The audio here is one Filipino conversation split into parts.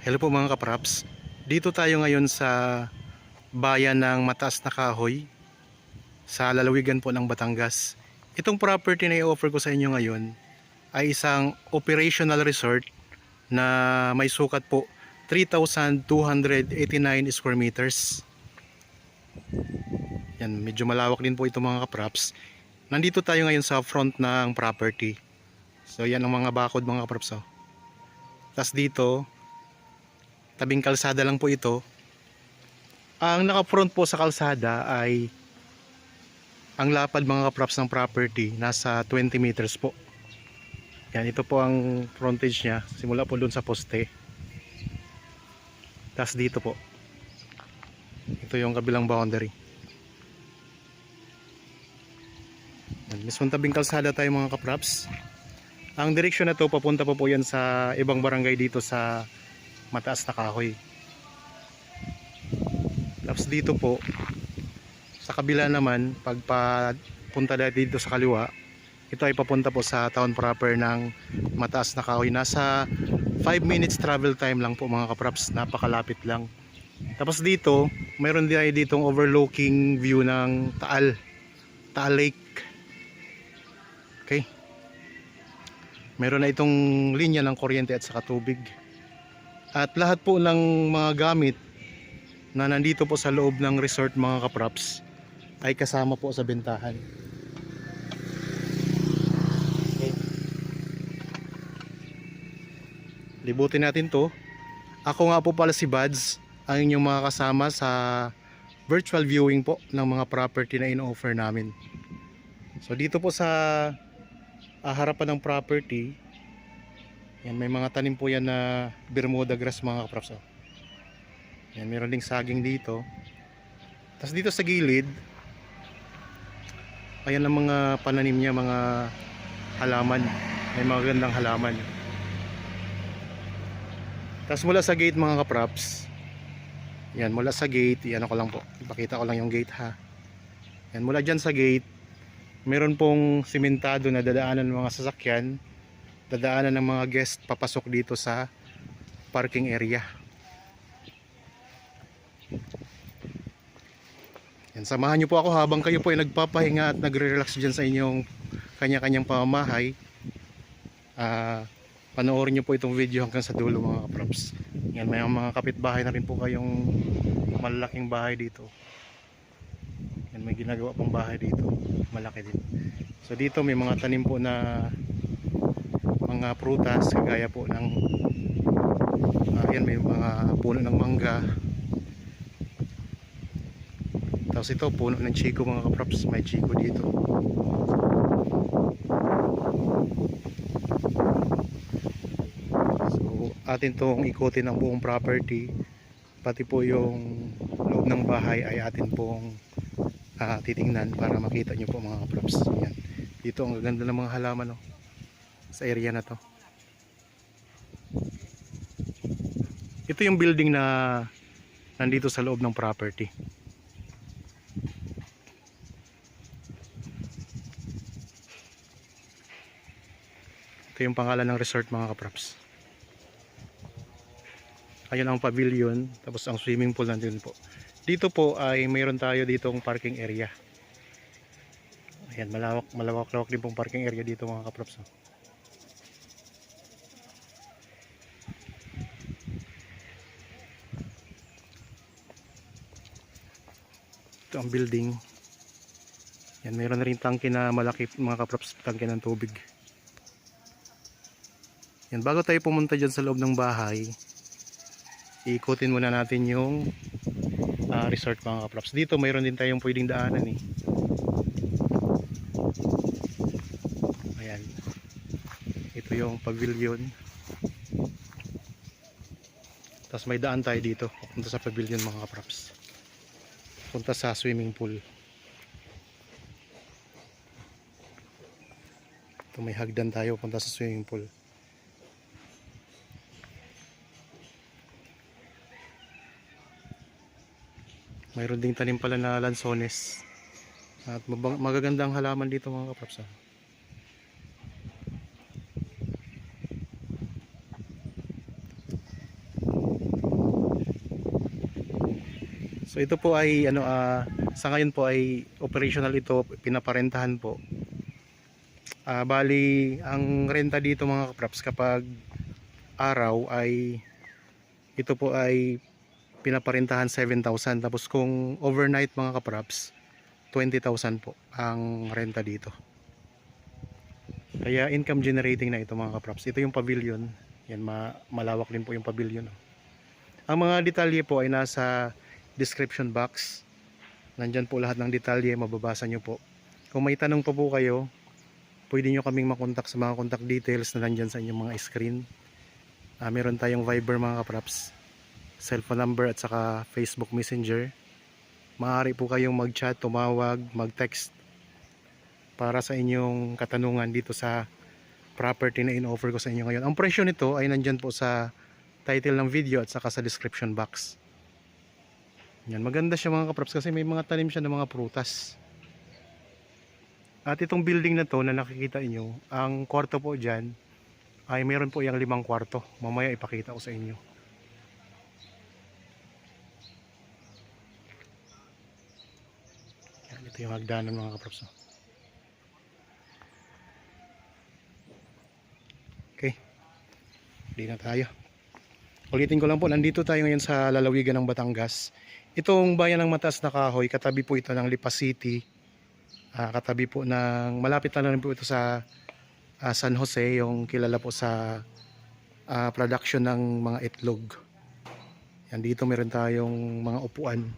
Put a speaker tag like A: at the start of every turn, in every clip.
A: Hello po mga kapraps. Dito tayo ngayon sa bayan ng Mataas na Kahoy sa lalawigan po ng Batangas. Itong property na i-offer ko sa inyo ngayon ay isang operational resort na may sukat po 3,289 square meters. Yan, medyo malawak din po ito mga kapraps. Nandito tayo ngayon sa front ng property. So yan ang mga bakod mga kapraps. Oh. Tapos dito, tabing kalsada lang po ito. Ang naka-front po sa kalsada ay ang lapad mga kapraps ng property nasa 20 meters po. Yan, ito po ang frontage niya simula po doon sa poste. Tapos dito po, ito yung kabilang boundary. Yan, mismong tabing kalsada tayo mga kapraps. Ang direksyon na to papunta po yan sa ibang barangay dito sa Mataas na Kahoy. Tapos dito po sa kabila naman, pagpapunta dito sa kaliwa, ito ay papunta po sa town proper ng Mataas na Kahoy. Nasa 5 minutes travel time lang po mga kapraps, napakalapit lang. Tapos dito, mayroon din ay ditong overlooking view ng Taal Lake. Okay. Meron na itong linya ng kuryente at saka tubig. At lahat po ng mga gamit na nandito po sa loob ng resort mga kapraps ay kasama po sa bentahan. Okay. Libutin natin to. Ako nga po pala si Bads, ang inyong mga kasama sa virtual viewing po ng mga property na in-offer namin. So dito po sa harapan ng property, yan, may mga tanim po yan na Bermuda grass mga kapraps. Oh. Yan, meron ding saging dito. Tapos dito sa gilid, ayan ang mga pananim niya, mga halaman. May mga gandang halaman. Tapos mula sa gate mga kapraps, yan, mula sa gate, yan ako lang po, ipakita ko lang yung gate ha. Yan, mula dyan sa gate, meron pong simentado na dadaanan ng mga sasakyan, dadaanan ng mga guest papasok dito sa parking area. Yan, samahan nyo po ako habang kayo po ay nagpapahinga at nagre-relax dyan sa inyong kanya-kanyang pamamahay. Panoorin nyo po itong video hanggang sa dulo mga kaprops. Yan, may mga kapitbahay na rin po kayong malalaking bahay dito. Yan, may ginagawa pang bahay dito, malaki din. So dito may mga tanim po na mga prutas, kagaya po ng yan, may mga puno ng mangga. Tapos ito puno ng chiko mga kaprops, may chiko dito. So atin tong ikutin ang buong property, pati po yung loob ng bahay ay atin pong titingnan para makita nyo po mga kaprops. Yan, dito ang gaganda ng mga halaman oh, sa area na to. Ito yung building na nandito sa loob ng property. Ito yung pangalan ng resort mga kaprops. Ayun ang pavilion, tapos ang swimming pool nandun po. Dito po ay mayroon tayo ditong parking area. Ayan, malawak din pong parking area dito mga kaprops. Ito ang building. Yan, mayroon na rin tangke na malaki mga kaprops, tangke ng tubig. Yan, bago tayo pumunta dyan sa loob ng bahay, iikutin muna natin yung resort mga kaprops. Dito mayroon din tayong pwedeng daanan eh. Ayan, ito yung pavilion. Tapos may daan tayo dito punta sa pavilion mga kaprops, punta sa swimming pool. Ito, may hagdan tayo punta sa swimming pool. Mayroon ding tanim pala na lansones at magagandang halaman dito mga kaprops. So ito po ay sa ngayon po ay operational ito, pinaparentahan po. Bali ang renta dito mga kapraps kapag araw ay ito po ay pinaparentahan 7,000, tapos kung overnight mga kapraps 20,000 po ang renta dito. Kaya income generating na ito mga kapraps. Ito yung pavilion. Yan, malawak din po yung pavilion. Ang mga detalye po ay nasa description box. Nandyan po lahat ng detalye, mababasa nyo po. Kung may tanong pa po kayo, pwede nyo kaming makontak sa mga contact details na nandyan sa inyong mga screen. Meron tayong Viber mga kapraps, cellphone number at saka Facebook Messenger. Maaari po kayong mag-chat, tumawag, mag-text para sa inyong katanungan dito sa property na in-offer ko sa inyo ngayon. Ang presyo nito ay nandyan po sa title ng video at saka sa description box. Yan, maganda siya mga kapraps kasi may mga tanim siya ng mga prutas. At itong building na to na nakikita inyo, ang kwarto po dyan ay meron po yung 5 kwarto. Mamaya ipakita ko sa inyo. Yan, ito yung hagdanan mga kapraps. Okay, hindi na tayo. Ulitin ko lang po, nandito tayo ngayon sa lalawigan ng Batangas. Itong bayan ng Mataas na Kahoy, katabi po ito ng Lipa City. Katabi po ng, malapit na rin po ito sa San Jose, yung kilala po sa production ng mga itlog. Yan, dito meron tayong mga upuan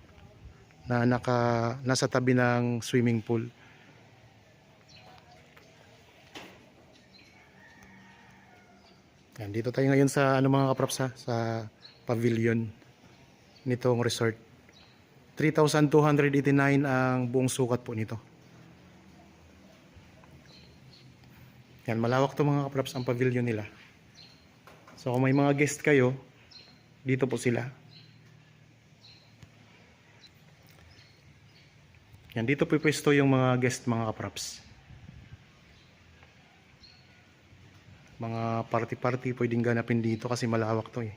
A: na nasa tabi ng swimming pool. Yan, dito tayo ngayon sa mga kapraps sa pavilion nitong resort. 3,289 ang buong sukat po nito. Yan, malawak to mga kapraps ang pavilion nila. So kung may mga guest kayo, dito po sila. Yan, dito po pwesto yung mga guest mga kapraps. Mga party-party pwedeng ganapin dito kasi malawak to eh.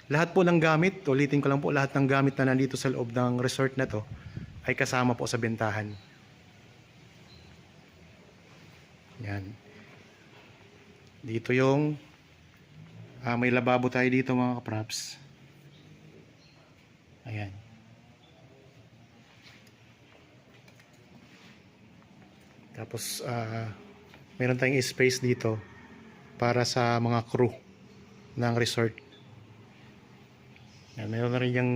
A: Lahat po ng gamit, ulitin ko lang po, lahat ng gamit na nandito sa loob ng resort na to ay kasama po sa bentahan. Yan. Dito yung may lababo tayo dito mga kapraps. Ayan. Tapos meron tayong space dito para sa mga crew ng resort. Yan, meron na rin yung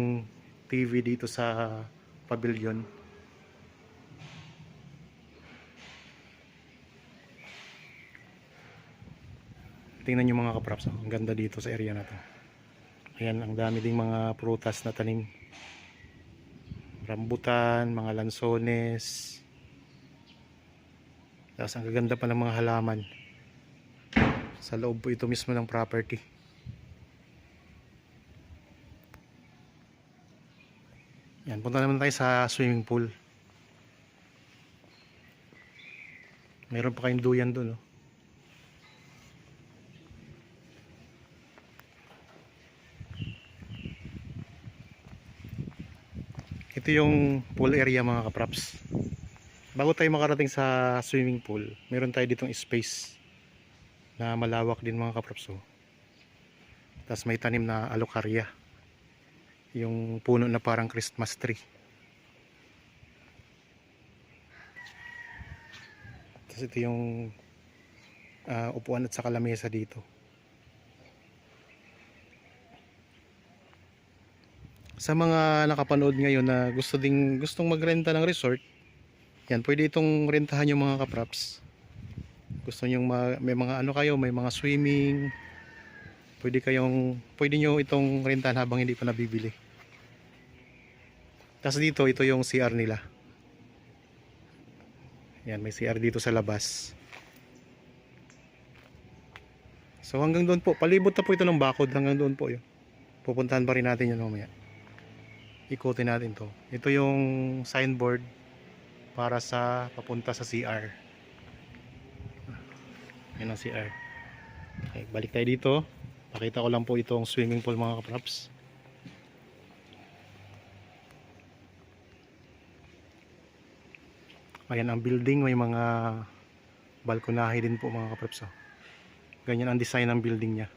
A: TV dito sa pavilion. Tingnan nyo mga kapraps, ang ganda dito sa area na to. Ayan, ang dami ding mga prutas na tanim. Rambutan, mga lansones. Tapos ang gaganda pa ng mga halaman. Sa loob po ito mismo ng property. Yan, punta naman tayo sa swimming pool. Meron pa kayong duyan doon, oh. Ito yung pool area mga kapraps. Bago tayo makarating sa swimming pool, meron tayo ditong space na malawak din mga kapraps, oh. Tapos may tanim na alocaria, yung puno na parang Christmas tree. Tapos ito yung upuan at saka lamesa dito. Sa mga nakapanood ngayon na gustong magrenta ng resort, yan, pwede itong rentahan yung mga kapraps. Gusto nyo may mga may mga swimming, pwede nyo itong rentahan habang hindi pa nabibili. Tapos dito, ito yung CR nila. Yan, may CR dito sa labas. So hanggang doon po, palibot na po ito ng bakod, hanggang doon po yun. Pupuntahan pa rin natin yun mamaya. Ikutin natin to. Ito yung signboard para sa papunta sa CR. Yan ang CR. Okay, balik tayo dito. Pakita ko lang po itong swimming pool mga kapraps. Ayan ang building, may mga balkonahe din po mga kaprops. Ganyan ang design ng building niya.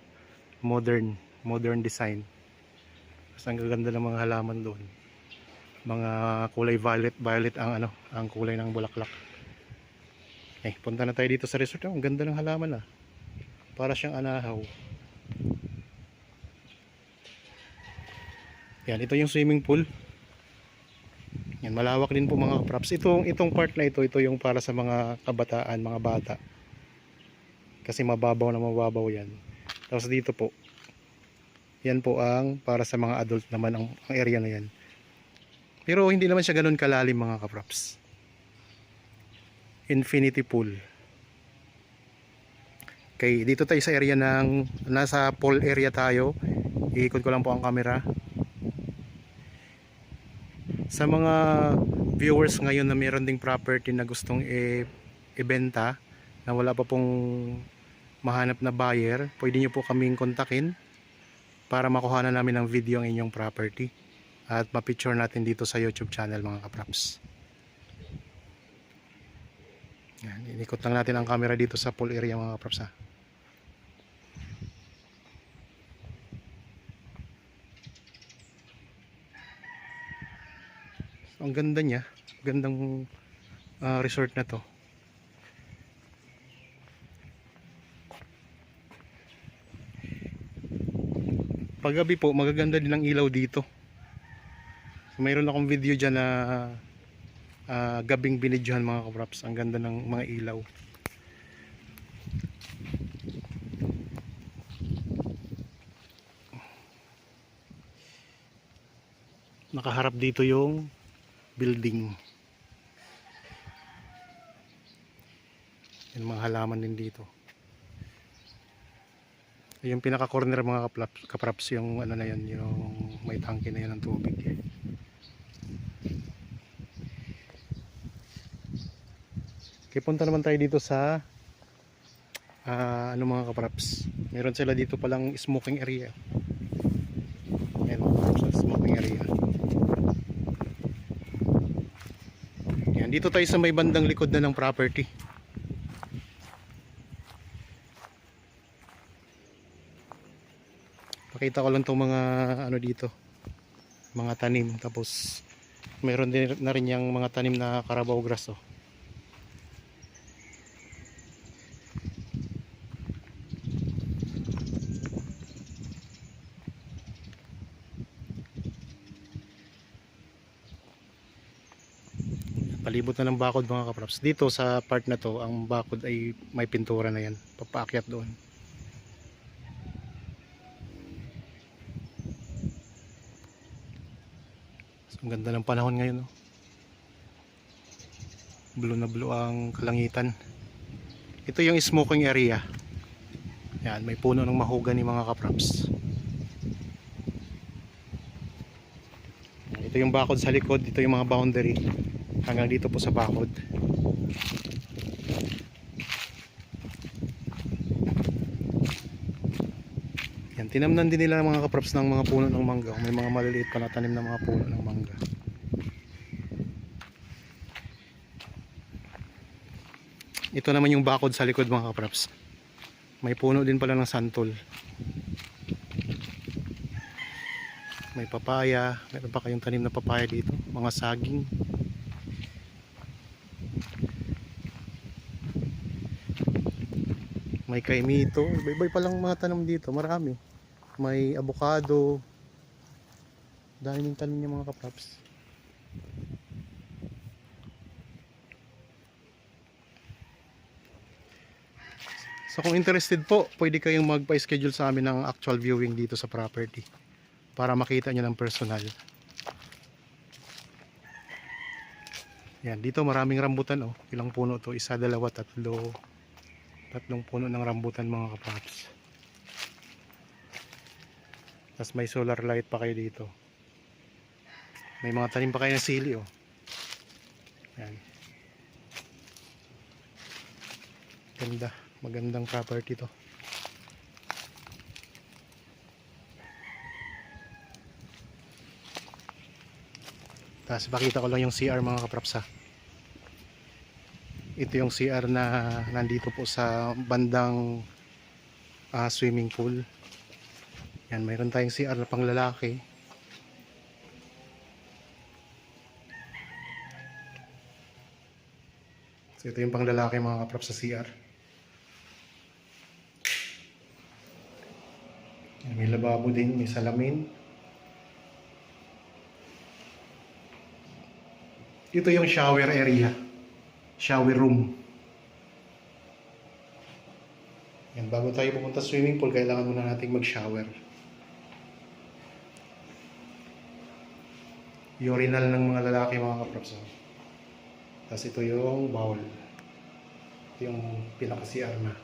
A: Modern design. Mas ang gaganda ng mga halaman doon. Mga kulay violet ang ang kulay ng bulaklak. Punta na tayo dito sa resort. Ang ganda ng halaman ah. Para siyang anahaw. Yan, ito yung swimming pool. Yan, malawak din po mga kaprops. Itong part na ito yung para sa mga kabataan, mga bata. Kasi mababaw yan. Tapos dito po, yan po ang para sa mga adult naman ang area na yan. Pero hindi naman siya ganun kalalim mga kaprops. Infinity pool. Okay, dito tayo sa area ng nasa pool area tayo. Iikot ko lang po ang camera. Sa mga viewers ngayon na meron ding property na gustong ibenta na wala pa pong mahanap na buyer, pwede nyo po kaming kontakin para makuha na namin ng video ang inyong property at ma-picture natin dito sa YouTube channel mga kaprops. Yan, inikot lang natin ang camera dito sa pool area mga kaprops ha. Ang ganda niya, gandang resort na to. Paggabi po magaganda din ang ilaw dito. So, mayroon akong video dyan na gabing binidyohan mga kaprops. Ang ganda ng mga ilaw. Nakaharap dito yung building. Yung mga halaman din dito. Yung pinaka corner mga kaprops yung ano na yan, yung may tangke na yan ng tubig. Okay, punta naman tayo dito sa mga kaprops. Meron sila dito palang smoking area. Ayan mga kaprops, smoking area. Yan, dito tayo sa may bandang likod na ng property. Pakita ko lang itong mga ano dito, mga tanim. Tapos mayroon din na rin yung mga tanim na Carabao grass oh. Palibot na ng bakod mga kaprops. Dito sa part na to, ang bakod ay may pintura na yan. Papaakyat doon. Ang ganda ng panahon ngayon no? Blue na blue ang kalangitan. Ito yung smoking area. Yan, may puno ng mahogany mga kaprops. Ito yung bakod sa likod. Ito yung mga boundary hanggang dito po sa bakod. Yan, tinamnan din nila ng mga kaprops ng mga puno ng mangga. May mga maliliit pa na tanim na mga puno ng mangga. Ito naman yung bakod sa likod mga kaprops. May puno din pala ng santol. May papaya. Meron pa kayong tanim na papaya dito. Mga saging. May kaimito. Iba-iba palang mga tanim dito. Marami. May avocado. Daming tanim niya mga kaprops. So kung interested po, pwede kayong magpa-schedule sa amin ng actual viewing dito sa property para makita nyo ng personal. Yan, dito maraming rambutan oh. Ilang puno to? Isa, dalawa, tatlo. Tatlong puno ng rambutan mga kaprops. Tapos may solar light pa kayo dito. May mga tanim pa kayo ng sili oh. Yan. Ganda. Magandang property to. Tapos pakita ko lang yung CR mga kaprops ha. Ito yung CR na nandito po sa bandang swimming pool. Yan, mayroon tayong CR na pang lalaki. So ito yung pang lalaki mga kaprap sa CR. Yan, may lababo din, may salamin. Ito yung shower area, shower room. Yan, bago tayo pupunta sa swimming pool, kailangan muna nating mag-shower. Urinal ng mga lalaki mga kaprops. Tapos ito yung bowl. Ito yung pinaka-CR na.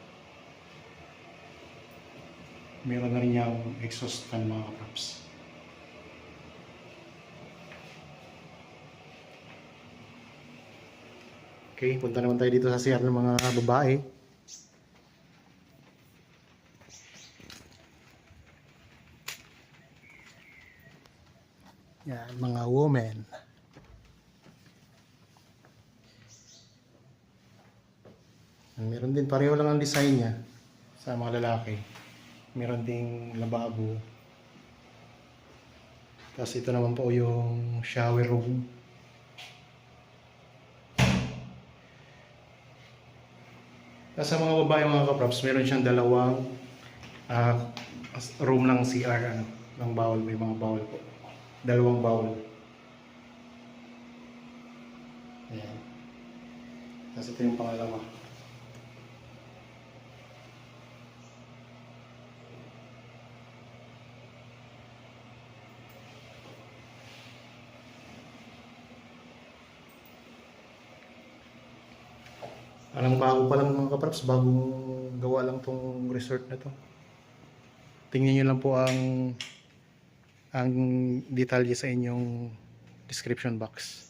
A: Meron na rin yung exhaust fan mga kaprops. Okay, punta naman tayo dito sa CR ng mga babae. Yan, mga women. Meron din, pareho lang ang design niya sa mga lalaki. Meron ding lababo. Tapos ito naman po yung shower room. Tapos sa mga babae mga kaprops, meron siyang dalawang room ng CR, ng bawal, may mga bawal po. Dalawang bawal. Ayan. Tapos ito yung pangalawa. Parang bago pa lang mga kaprops, bagong gawa lang tong resort na to. Tingnan nyo lang po ang detalye sa inyong description box.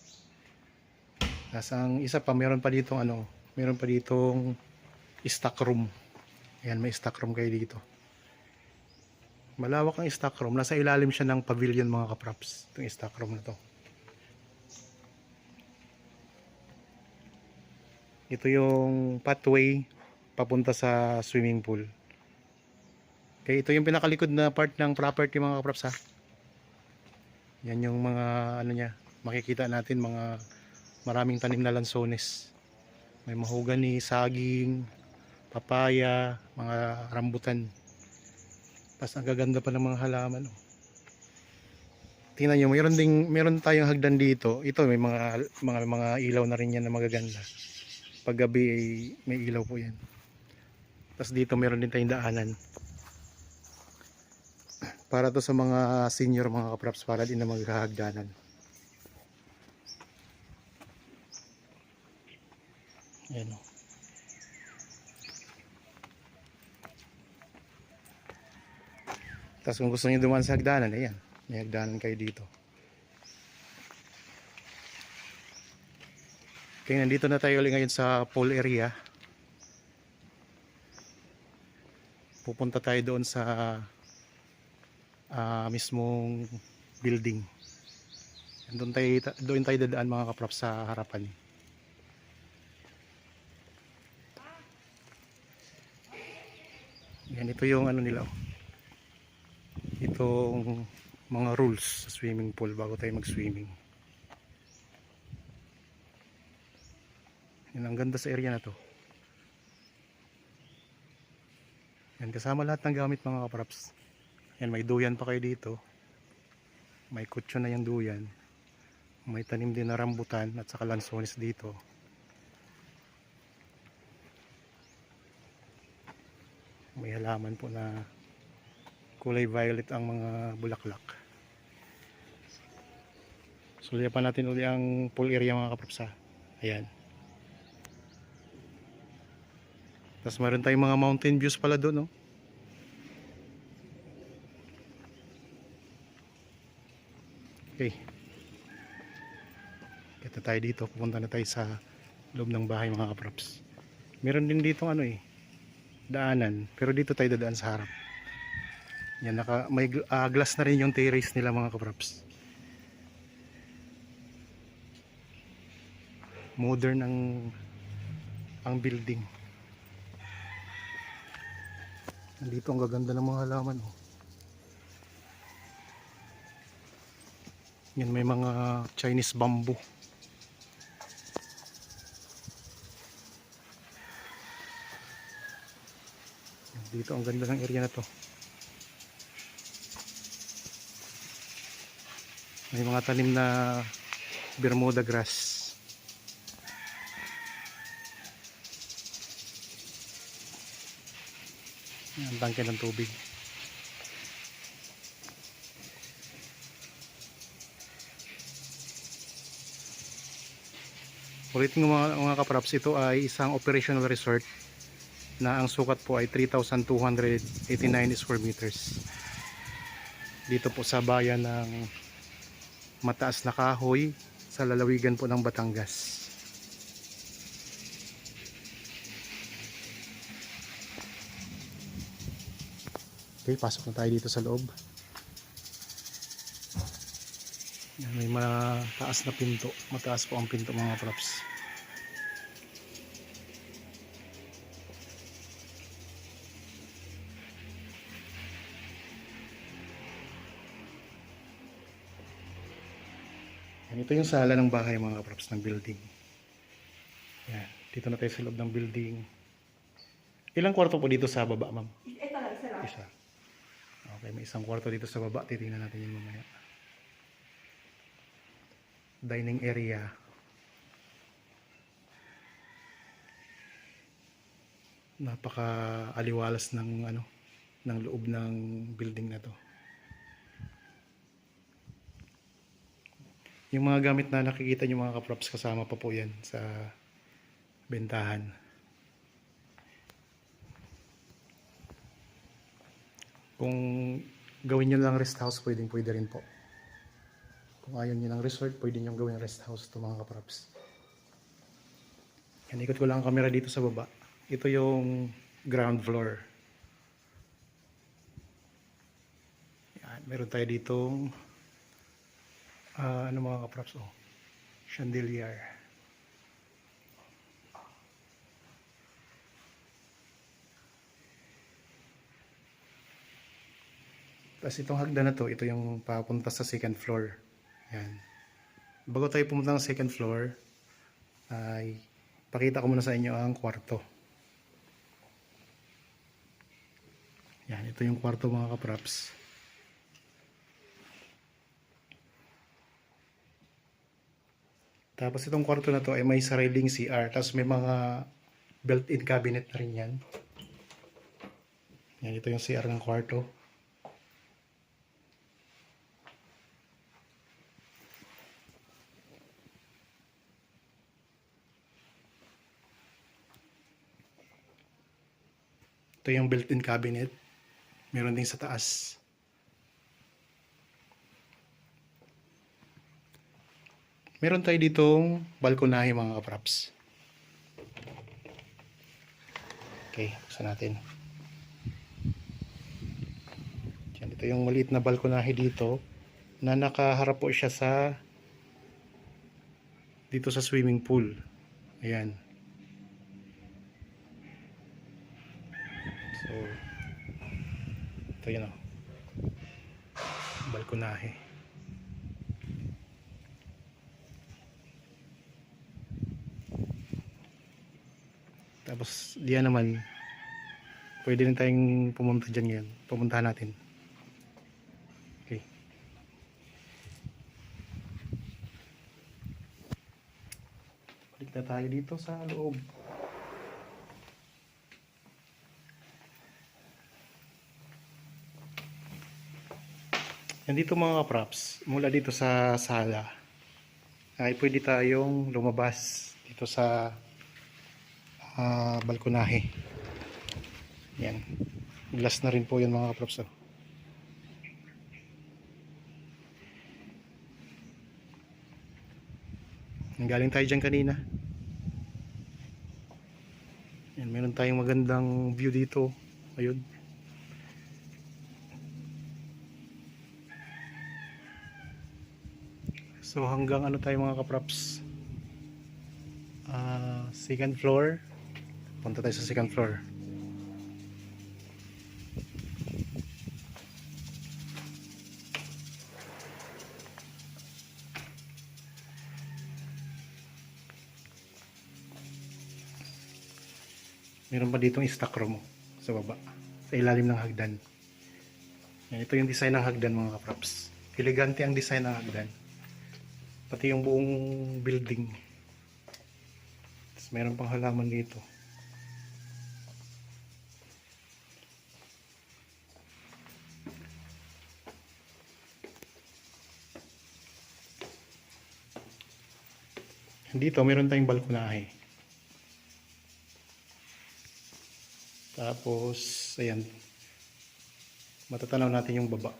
A: Tapos ang isa pa, meron pa ditong meron pa ditong stock room. Ayan, may stock room kayo dito. Malawak ang stock room. Nasa ilalim siya ng pavilion mga kaprops. Itong stock room na to. Ito yung pathway papunta sa swimming pool. Okay, ito yung pinakalikod na part ng property mga kaprops ha. Yan yung mga niya, makikita natin mga maraming tanim na lansones. May mahogany, saging, papaya, mga rambutan. Tapos ang gaganda pa ng mga halaman. Tingnan nyo, meron tayong hagdan dito. Ito may mga ilaw na rin yan na magaganda. Pag gabi ay may ilaw po yan. Tapos dito meron din tayong daanan. Para to sa mga senior mga kaprops, para din na maghahagdanan. Ayan o. Tapos kung gusto niyo dumaan sa hagdanan, ayan. May hagdanan kayo dito. Okay, nandito na tayo ulit ngayon sa pool area. Pupunta tayo doon sa mismong building. Doon tayo dadaan mga kaprops sa harapan. Yan, ito yung nila. Itong mga rules sa swimming pool bago tayo mag-swimming. Yan, ang ganda sa area na to. Yan, kasama lahat ng gamit mga kaprops. Yan, may duyan pa kayo dito. May kutsyon na yung duyan. May tanim din na rambutan at saka lansones dito. May halaman po na kulay violet ang mga bulaklak. Sulipan natin uli ang pool area mga kaprops ha. Ayan. Tapos meron tayong mga mountain views pala doon, no? Okay. Kita tayo dito. Pupunta na tayo sa loob ng bahay mga kaprops. Meron din dito daanan. Pero dito tayo dadaan sa harap. Yan, may glass na rin yung terrace nila mga kaprops. Modern ang ang building. Nandito ang gaganda ng mga halaman, oh. Yan, may mga Chinese bamboo. Dito ang ganda ng area na to. May mga tanim na Bermuda grass. Ang tangke ng tubig. Ulitin ko mga kapraps, ito ay isang operational resort na ang sukat po ay 3,289 square meters. Dito po sa bayan ng Mataas na Kahoy sa lalawigan po ng Batangas. Okay, pasok na tayo dito sa loob. Yan, may mataas na pinto. Mataas po ang pinto mga props. Yan, ito yung sala ng bahay mga props ng building. Yan, dito na tayo sa loob ng building. Ilang kwarto po dito sa baba, ma'am?
B: Ito lang, isa lang.
A: Isa. Okay, may isang kwarto dito sa baba. Titingnan natin yung mamaya. Dining area. Napaka-aliwalas ng ng loob ng building na to. Yung mga gamit na nakikita nyo mga kaprops, kasama pa po yan sa bentahan. Kung gawin nyo lang rest house, pwede rin po. Kung ayaw nyo ng resort, pwede nyo gawin rest house to mga kaprops. Yan, ikot ko lang ang camera dito sa baba. Ito yung ground floor. Yan, meron tayo ditong mga kaprops, chandelier. Tapos itong hagdan na to, ito yung papunta sa second floor. Yan. Bago tayo pumunta ng second floor, ay pakita ko muna sa inyo ang kwarto. Yan, ito yung kwarto mga kaprops. Tapos itong kwarto na to ay may sariling CR. Tapos may mga built-in cabinet na rin yan. Yan, ito yung CR ng kwarto. Ito yung built-in cabinet. Meron din sa taas. Meron tayo ditong balkonahe mga kaprops. Okay, buksan natin. Yan, ito yung maliit na balkonahe dito na nakaharap po siya dito sa swimming pool. Ayan. So, ito yun balkonahe. Tapos diyan naman pwede rin tayong pumunta dyan ngayon. Pumuntahan natin. Okay. Balik na tayo dito sa loob. Yan dito mga kaprops, mula dito sa sala ay pwede tayong lumabas dito sa balkonahe. Yan. Glass na rin po yun mga kaprops. Galing tayo dyan kanina. Yan, meron tayong magandang view dito. Ayun. So hanggang tayo mga kaprops, second floor. Punta tayo sa second floor. Meron pa ditong stock room sa baba, sa ilalim ng hagdan. Yan, ito yung design ng hagdan mga kaprops. Elegante ang design ng hagdan. Pati yung buong building. Tapos meron pang halaman dito. Dito meron tayong balkonahe. Tapos ayan, matatanaw natin yung baba.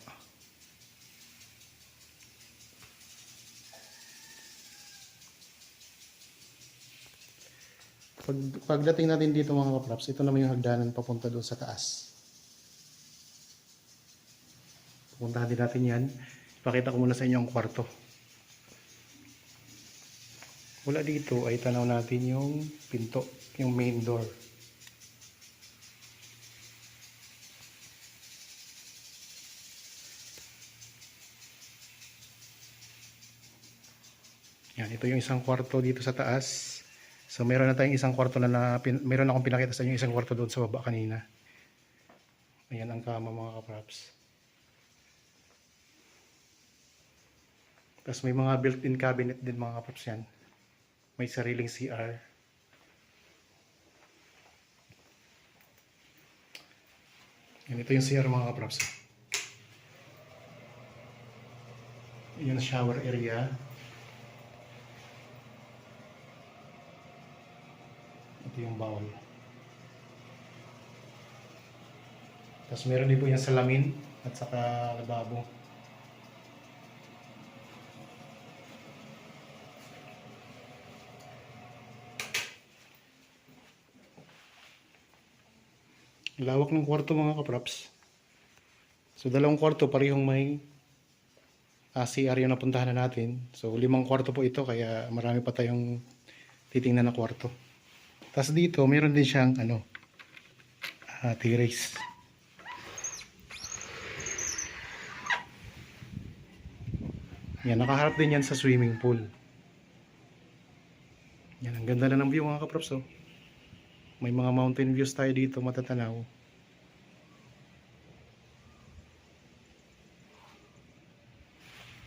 A: Pagdating natin dito mga kaprops, ito naman yung hagdanan papunta doon sa taas. Pupuntahan din natin yan. Ipakita ko muna sa inyo ang kwarto. Mula dito ay tanaw natin yung pinto, yung main door. Yan, ito yung isang kwarto dito sa taas. So meron na tayong isang kwarto meron akong pinakita sa inyo isang kwarto doon sa baba kanina. Ayan ang kama mga kaprops. Tapos may mga built-in cabinet din mga kaprops yan. May sariling CR. Yan, ito yung CR mga kaprops. Yan ang shower area. Ito yung bowl. Tapos meron din po yung salamin at saka lababo. Lawak ng kwarto mga kaprops. So dalawang kwarto parehong may CR yung napuntahan na natin. So 5 kwarto po ito kaya marami pa tayong titingnan na kwarto. Tapos dito meron din siyang terrace. Yan, nakaharap din yan sa swimming pool. Yan, ang ganda na ng view mga kaprops. Oh. May mga mountain views tayo dito matatanaw.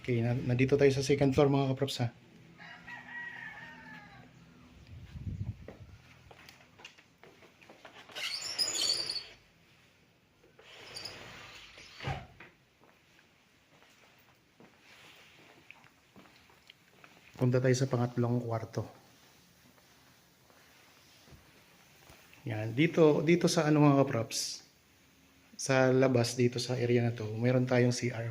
A: Okay, nandito tayo sa second floor mga kaprops ha. Punta tayo sa pangatlong kwarto. Yan, dito sa mga kaprops, sa labas dito sa area na to, mayroon tayong CR.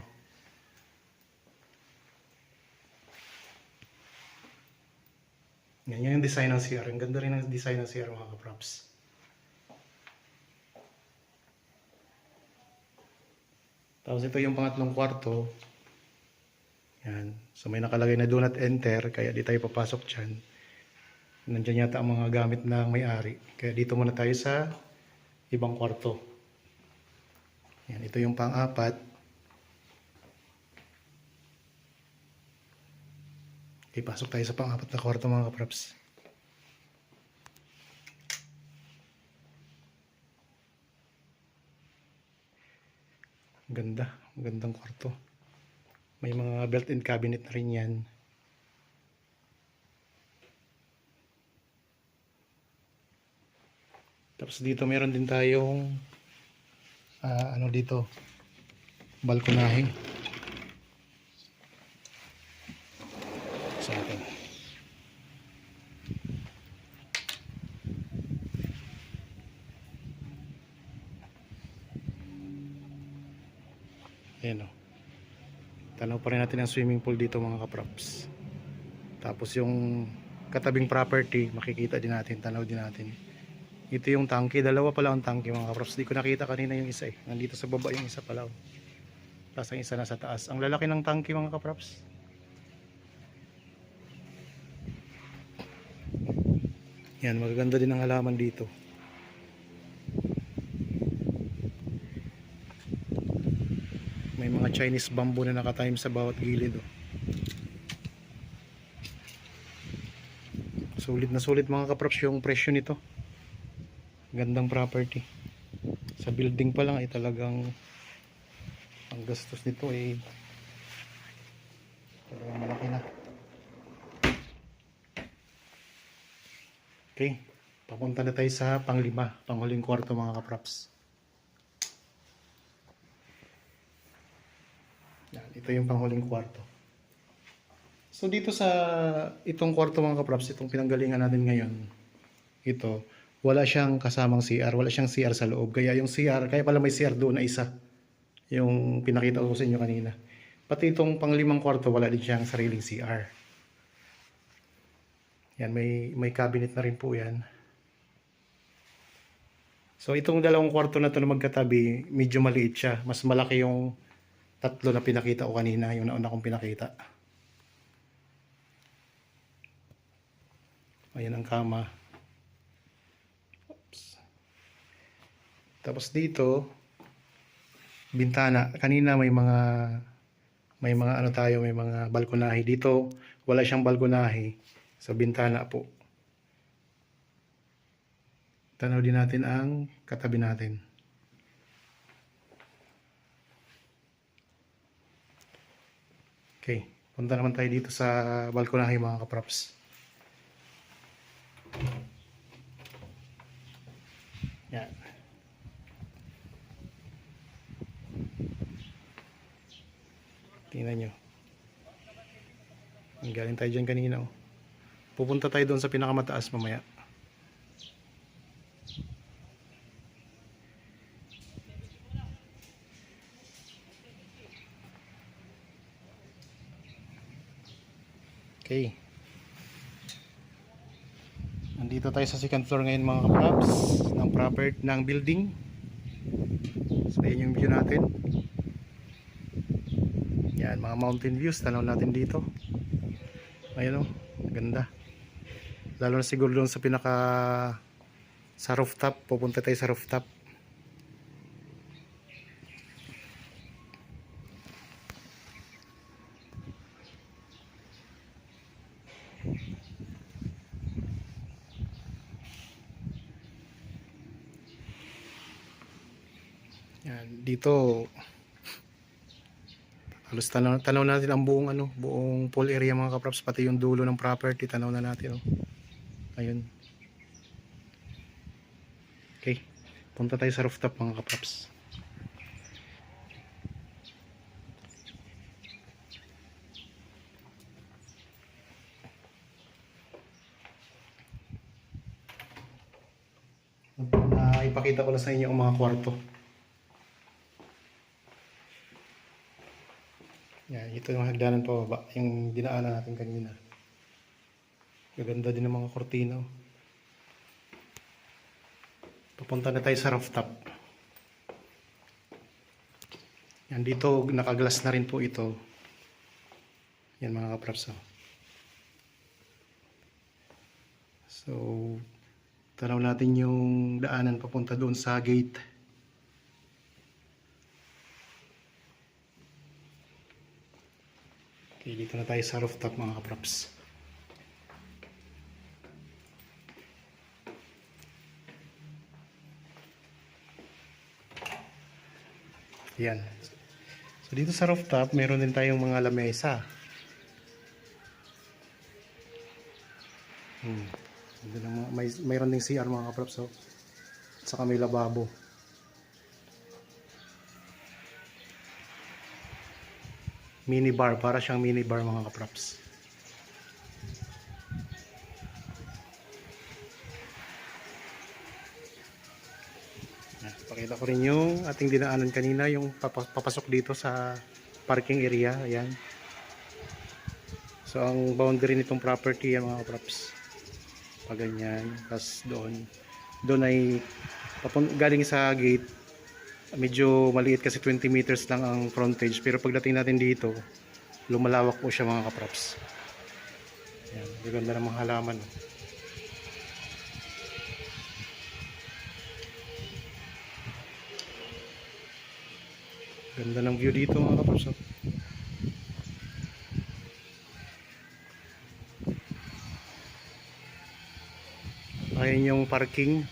A: Yan yung design ng CR. Ang ganda rin ng design ng CR mga kaprops. Tapos ito yung pangatlong kwarto. Yan. So may nakalagay na do not enter, kaya di tayo papasok dyan. Nandiyan yata ang mga gamit ng may-ari. Kaya dito muna tayo sa ibang kwarto. Yan, ito yung pang-apat. Okay, pasok tayo sa pang-apat na kwarto mga kaprops. Ganda, magandang kwarto. May mga built-in cabinet na rin yan. Tapos dito meron din tayong dito, balkonahe. Sa atin. Ayan o. Tanaw pa rin natin ang swimming pool dito mga kaprops. Tapos yung katabing property, makikita din natin, tanaw din natin. Ito yung tangke, dalawa pala ang tangke mga kaprops. Di ko nakita kanina yung isa eh. Nandito sa baba yung isa pala. Tapos ang isa nasa taas. Ang lalaki ng tangke mga kaprops. Yan, magaganda din ang halaman dito. May mga Chinese bamboo na nakatime sa bawat gilid, oh. Sulit na sulit mga kaprops yung presyo nito. Gandang property. Sa building pa lang ay talagang ang gastos nito ay talagang malaki na. Okay, papunta na tayo sa panglima, panghuling kwarto mga kaprops. Yan, ito yung panghuling kwarto. So dito sa itong kwarto mga kaprops, itong pinanggalingan natin ngayon, ito, wala siyang kasamang CR, wala siyang CR sa loob. Kaya yung CR, kaya pala may CR doon na isa, yung pinakita ko sa inyo kanina. Pati itong panglimang kwarto, wala din siyang sariling CR. Yan, may cabinet na rin po yan. So itong dalawang kwarto na ito na magkatabi, medyo maliit siya. Mas malaki yung tatlo na pinakita ko kanina, yung nauna kong pinakita. Ayan ang kama. Oops. Tapos dito, bintana. Kanina may mga ano tayo, may mga balkonahe. Dito, wala siyang balkonahe. Sa bintana po. Tanaw din natin ang katabi natin. Okay, punta naman tayo dito sa balkonahe mga kaprops. Yan. Tingnan nyo. Galing tayo dyan kanina, oh. Pupunta tayo doon sa pinakamataas mamaya. Okay. Nandito tayo sa second floor ngayon mga kaprops ng property ng building. So yun yung view natin. Yan, mga mountain views, tanaw natin dito. Ayun, oh, ganda. Lalo na siguro doon sa sa rooftop, pupunta tayo sa rooftop. Yan, dito halos tanaw natin ang buong pool area mga kaprops, pati yung dulo ng property tanaw na natin, oh. Ayun. Okay, punta tayo sa rooftop mga kaprops. Ipakita ko na sa inyo ang mga kwarto. Yan, ito yung hagdanan pababa, yung dinaanan natin kanina. Gaganda din ng mga kortina. Papunta na tayo sa rooftop. Yan, dito nakaglass na rin po ito. Yan mga kaprops, oh. So tanaw natin yung daanan papunta doon sa gate. Okay, dito na tayo sa rooftop mga kaprops. Yan. So dito sa rooftop, meron din tayong mga lamesa. Mayroon ding CR mga kaprops, so. At saka may lababo. Mini bar, para siyang mini bar mga kaprops. Pakita ko rin yung ating dinaanan kanina, yung papasok dito sa parking area. Ayan. So ang boundary nitong property yan mga kaprops, pag ganyan. Tapos doon ay galing sa gate, medyo maliit kasi 20 meters lang ang frontage, pero pagdating natin dito lumalawak po siya mga kaprops. Yan, ganda ng mga halaman. Ganda ng view dito mga kaprops. Oh. Ayan yung parking.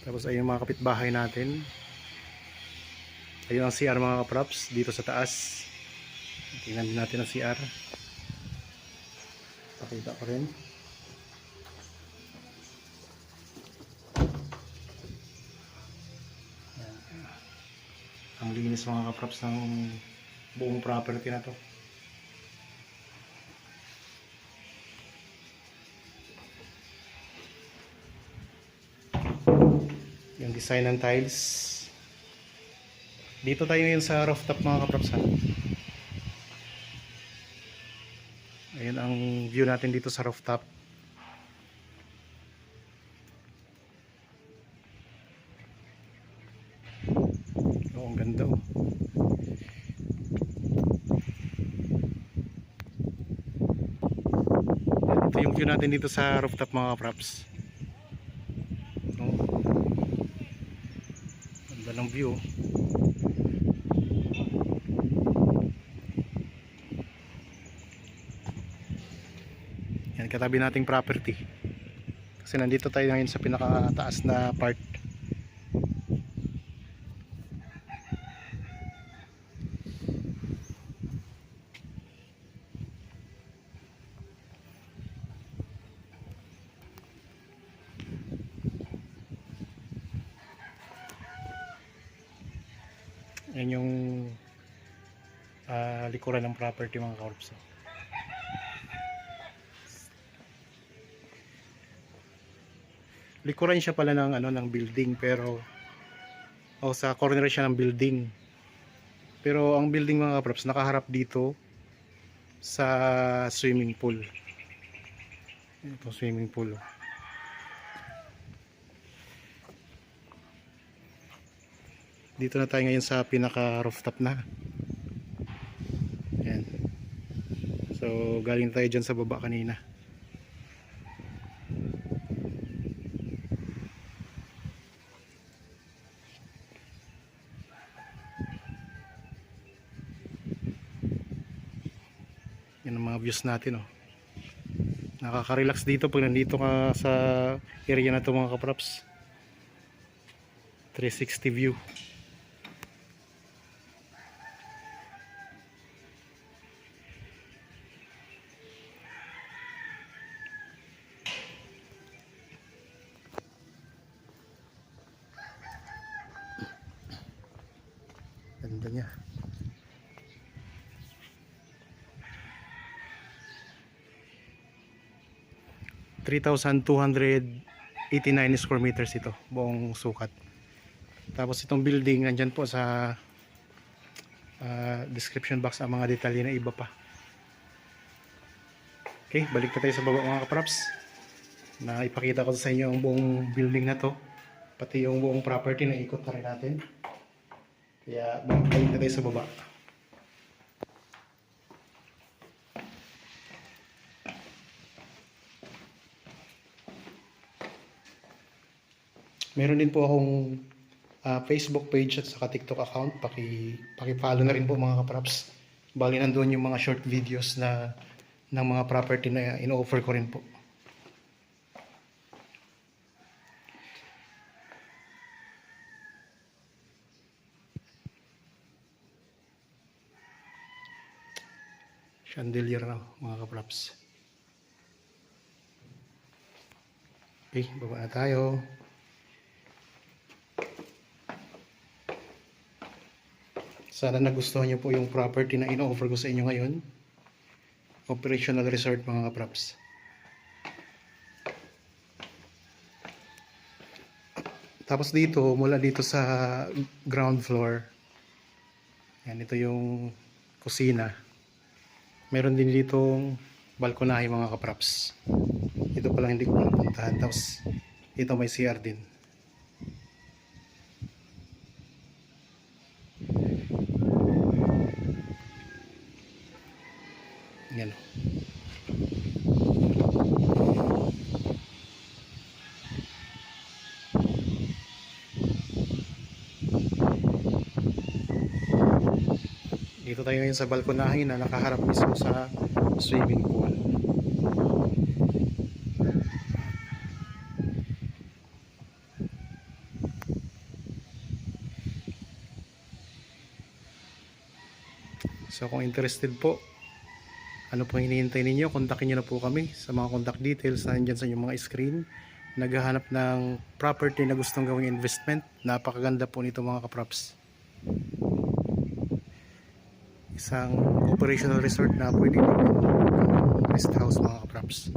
A: Tapos ayun yung mga kapitbahay natin. Ayun ang CR mga kaprops dito sa taas. Tingnan din natin ang CR. Pakita ko rin. Ang linis mga kaprops ng buong property na to. Yung design ng tiles. Dito tayo ngayon sa rooftop mga kaprops. Ayan ang view natin dito sa rooftop. Oh, ang ganda oh. Ito yung view natin dito sa rooftop mga kaprops. Oh. Ganda ng view. Yan, katabi nating property. Kasi nandito tayo ngayon sa pinakataas na part. Yan yung likuran ng property mga kaprops. Likuran siya pala ng ng building, pero sa corner siya ng building. Pero ang building mga kaprops nakaharap dito sa swimming pool. Ito swimming pool. Dito na tayo ngayon sa pinaka rooftop na. Ayan. So galing tayo dyan sa baba kanina. Yan ang mga views natin oh. Nakaka-relax dito pag nandito ka sa area na to mga kaprops. 360 view. Ganda niya. (3,289 square meters ito, buong sukat. Tapos itong building, nandyan po sa description box ang mga detalye na iba pa. Okay, balik na tayo sa baba mga kaprops. Na ipakita ko sa inyo ang buong building na to. Pati yung buong property na ikot na rin natin. Kaya balik na tayo sa baba. Meron din po akong Facebook page at saka TikTok account. Paki-follow na rin po mga kaprops. Bali nandoon yung mga short videos na ng mga property na ino-offer ko rin po. Chandelier na mga kaprops. Okay, baba na tayo. Sana nagustuhan niyo po yung property na ino-offer ko sa inyo ngayon. Operational resort mga kaprops. Tapos dito, mula dito sa ground floor, yan, ito yung kusina. Meron din ditong balkonahe mga kaprops. Ito pa lang hindi ko napuntahan. Tapos ito may CR din. Yan. Dito tayo ngayon sa balkonahin na nakaharap mismo sa swimming pool. So kung interested po, ano po hinihintay ninyo, kontakin nyo na po kami sa mga contact details na nandyan sa inyong mga screen. Naghahanap ng property na gustong gawing investment. Napakaganda po nito mga kaprops. Isang operational resort na pwede rest house mga kaprops.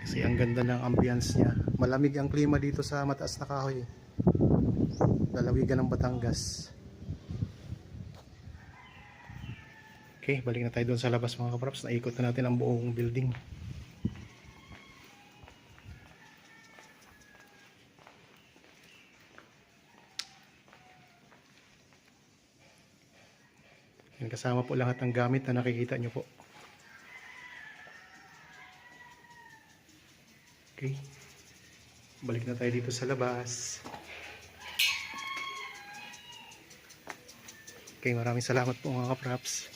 A: Kasi ang ganda ng ambience niya. Malamig ang klima dito sa Mataas na Kahoy. Lalawigan ng Batangas. Okay, balik na tayo doon sa labas mga kaprops. Naikot na natin ang buong building. Yan, kasama po lahat ng gamit na nakikita nyo po. Okay, balik na tayo dito sa labas. Okay, maraming salamat po mga kaprops.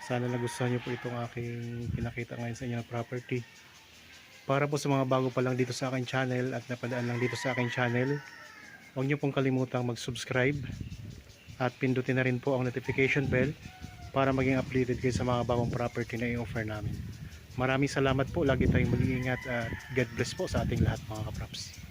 A: Sana nagustuhan nyo po itong aking pinakita ngayon sa inyo na property. Para po sa mga bago pa lang dito sa aking channel at napadaan lang dito sa aking channel, huwag nyo pong kalimutang mag-subscribe at pindutin na rin po ang notification bell para maging updated kayo sa mga bagong property na i-offer namin. Maraming salamat po. Lagi tayong mag-iingat at God bless po sa ating lahat mga kaprops.